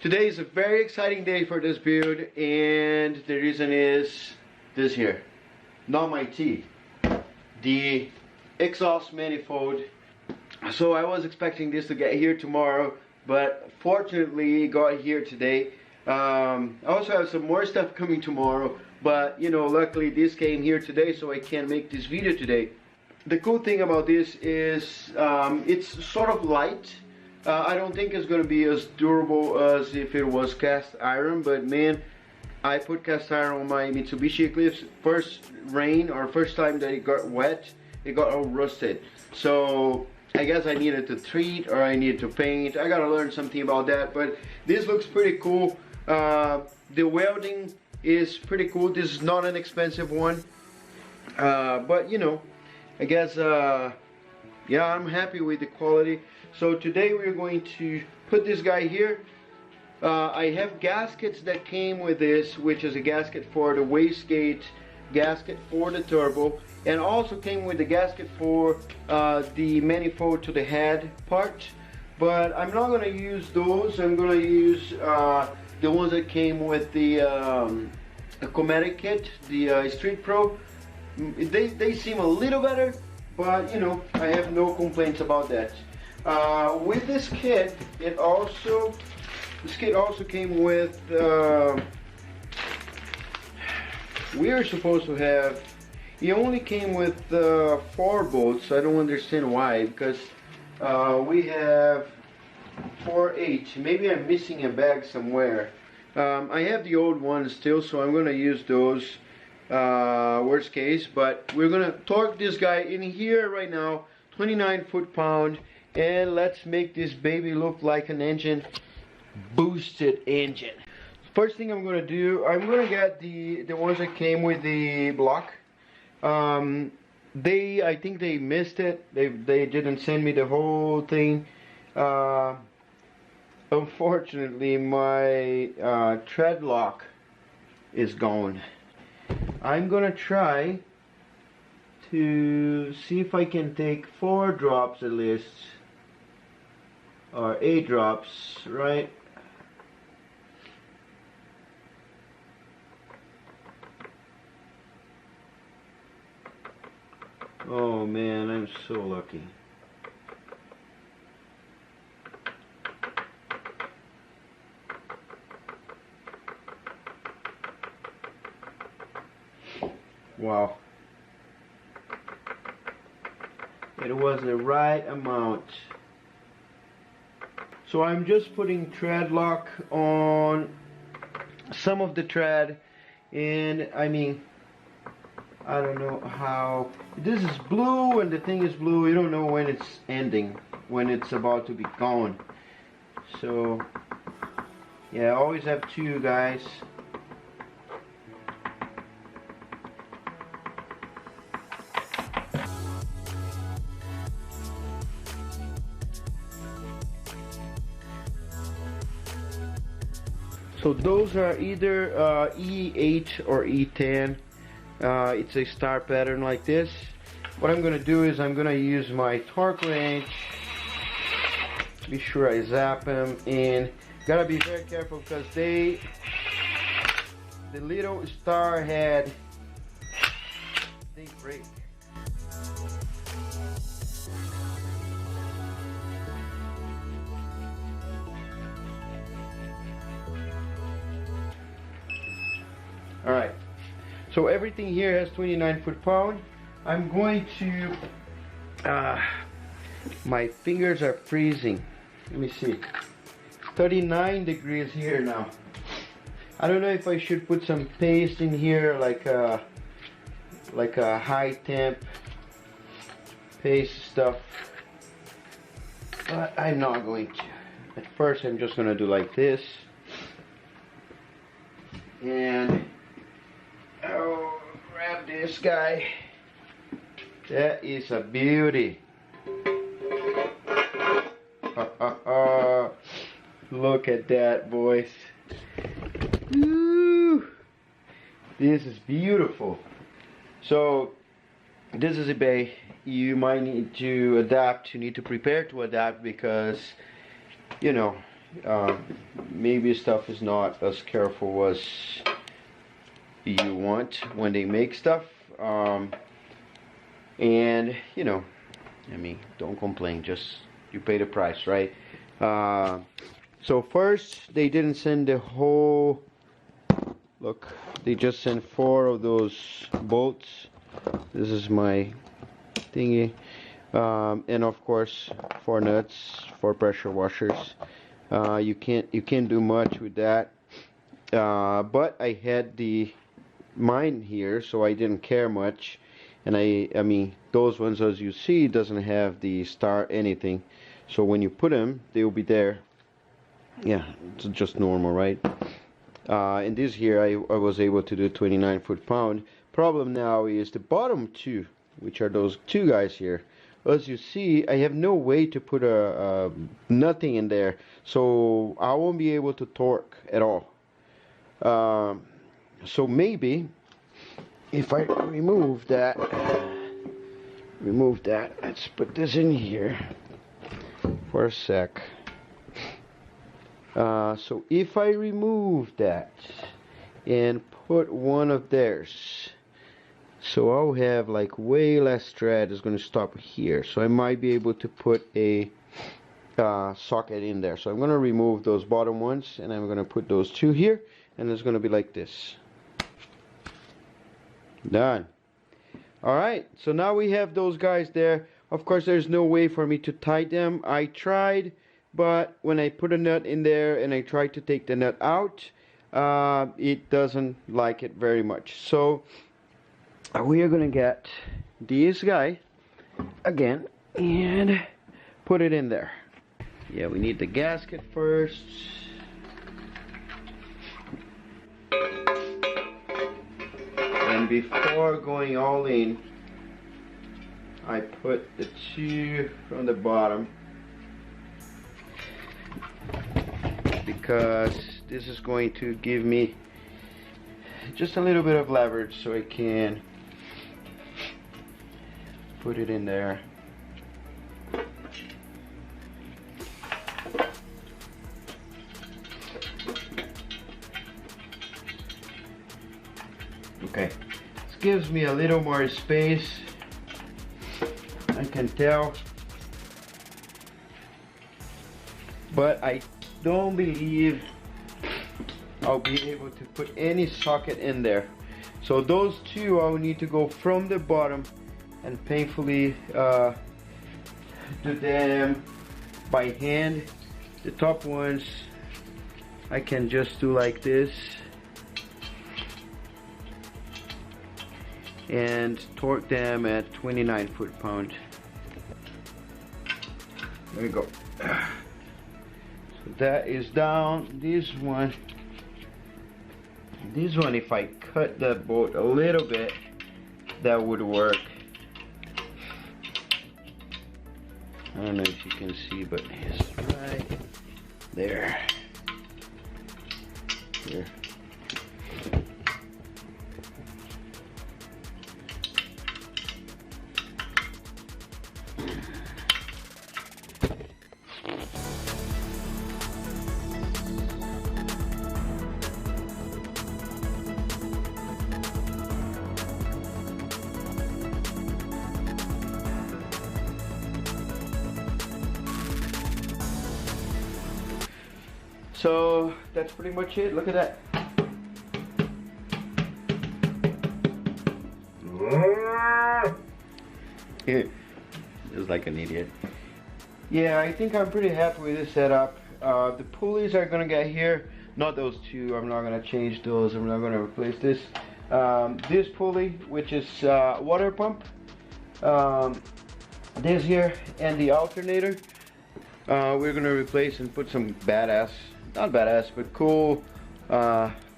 Today is a very exciting day for this build, and the reason is this here. Not my tea. The exhaust manifold. So I was expecting this to get here tomorrow, but fortunately it got here today. I also have some more stuff coming tomorrow, but you know, luckily this came here today, so I can make this video today. The cool thing about this is it's sort of light. I don't think it's going to be as durable as if it was cast iron, but man, I put cast iron on my Mitsubishi Eclipse. First rain or first time that it got wet, it got all rusted. So I guess I needed to treat or I needed to paint. I gotta learn something about that, but this looks pretty cool. The welding is pretty cool. This is not an expensive one, but you know, I guess yeah, I'm happy with the quality. So today we're going to put this guy here. I have gaskets that came with this, which is a gasket for the wastegate, gasket for the turbo, and also came with the gasket for the manifold to the head part. But I'm not going to use those. I'm going to use the ones that came with the Chromatic kit, the Street Pro. They seem a little better, but you know, I have no complaints about that. With this kit, this kit also came with, we are supposed to have, it only came with 4 bolts. I don't understand why, because we have 4, 8. Maybe I'm missing a bag somewhere. I have the old ones still, so I'm going to use those worst case, but we're going to torque this guy in here right now, 29 foot-pound. And let's make this baby look like an engine, boosted engine. First thing I'm gonna do, I'm gonna get the ones that came with the block. I think they missed it. They didn't send me the whole thing. Unfortunately, my tread lock is gone. I'm gonna try to see if I can take 4 drops at least, or 8 drops, right? Oh man, I'm so lucky. Wow. It was the right amount. So I'm just putting tread lock on some of the tread, and I mean, I don't know how, this is blue and the thing is blue. You don't know when it's ending, when it's about to be gone. So yeah, I always have 2 guys. So those are either E8 or E10. It's a star pattern like this. What I'm going to do is I'm going to use my torque wrench. Be sure I zap them, and gotta be very careful because the little star head, they break. Alright, so everything here has 29 foot-pound. I'm going to, my fingers are freezing. Let me see, 39 degrees here now. I don't know if I should put some paste in here, like a high temp paste stuff, but I'm not going to. At first I'm just going to do like this, and I'll grab this guy. That is a beauty. Look at that, boys. Woo! This is beautiful. So this is a bay you might need to adapt. You need to prepare to adapt because, you know, maybe stuff is not as careful as you want when they make stuff. And you know, I mean, don't complain, just you pay the price, right? So first they didn't send the whole, look, they just sent 4 of those bolts. This is my thingy, and of course 4 nuts, 4 pressure washers. You can't do much with that, but I had mine here, so I didn't care much. And I mean, those ones, as you see, doesn't have the star anything, so when you put them, they will be there. Yeah, it's just normal, right? And this here, I was able to do 29 foot-pound. Problem now is the bottom 2, which are those 2 guys here. As you see, I have no way to put nothing in there, so I won't be able to torque at all. So maybe if I remove that, let's put this in here for a sec. So if I remove that and put one of theirs, so I'll have like way less thread is going to stop here, so I might be able to put a socket in there. So I'm going to remove those bottom ones and I'm going to put those 2 here, and it's going to be like this. Done. Alright, so now we have those guys there. Of course, there's no way for me to tie them. I tried, but when I put a nut in there and I try to take the nut out, it doesn't like it very much. So we are gonna get this guy again and put it in there. Yeah, we need the gasket first. And before going all in, I put the 2 from the bottom, because this is going to give me just a little bit of leverage so I can put it in there. Okay, this gives me a little more space, I can tell, but I don't believe I'll be able to put any socket in there. So those 2 I'll need to go from the bottom and painfully do them by hand. The top ones I can just do like this and torque them at 29 foot-pound. There we go. So that is down. This one, if I cut that bolt a little bit, that would work. I don't know if you can see, but it's right there. Here. So that's pretty much it. Look at that. Just like an idiot. Yeah, I think I'm pretty happy with this setup. The pulleys are gonna get here. Not those 2. I'm not gonna change those. I'm not gonna replace this. This pulley, which is water pump. This here and the alternator. We're gonna replace and put some badass, not badass, but cool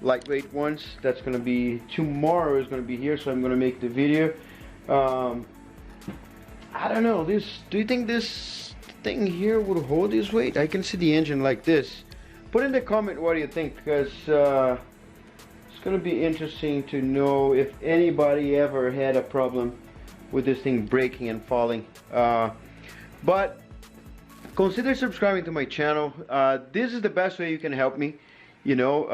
lightweight ones. That's gonna be tomorrow. Is gonna be here, so I'm gonna make the video. I don't know. Do you think this thing here would hold this weight? I can see the engine like this. Put in the comment what do you think, because it's gonna be interesting to know if anybody ever had a problem with this thing breaking and falling. But consider subscribing to my channel. This is the best way you can help me, you know.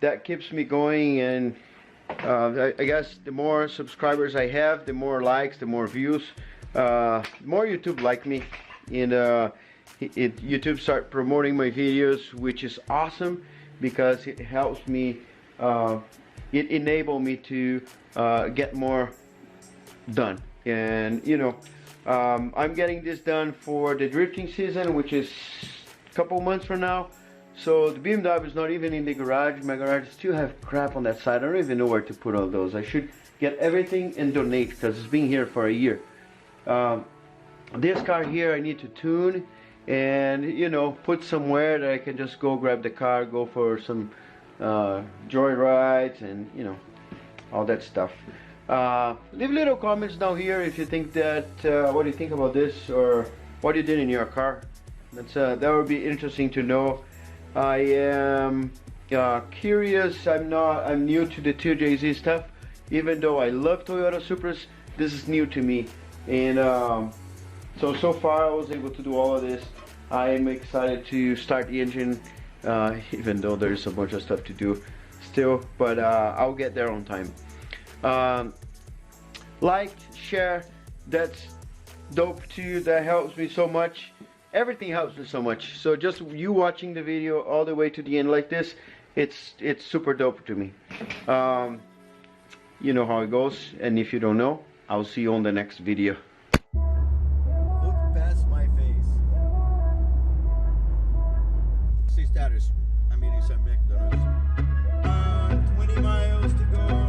That keeps me going, and I guess the more subscribers I have, the more likes, the more views, more YouTube like me, and YouTube start promoting my videos, which is awesome because it helps me, it enable me to get more done. And you know, I'm getting this done for the drifting season, which is a couple months from now. So the BMW is not even in the garage. My garage still have crap on that side. I don't even know where to put all those. I should get everything and donate because it's been here for a year. This car here I need to tune and, you know, put somewhere that I can just go grab the car, go for some joy rides, and you know, all that stuff. Leave little comments down here if you think that what do you think about this, or what you did in your car. That would be interesting to know. I am curious. I'm new to the 2JZ stuff. Even though I love Toyota Supras, this is new to me, and so far I was able to do all of this. I am excited to start the engine, even though there's a bunch of stuff to do still, but I'll get there on time. Like, share, that's dope too. That helps me so much. Everything helps me so much. So just you watching the video all the way to the end like this, it's super dope to me. You know how it goes, and if you don't know, I'll see you on the next video. Look past my face. See status. I'm eating some McDonald's. 20 miles to go.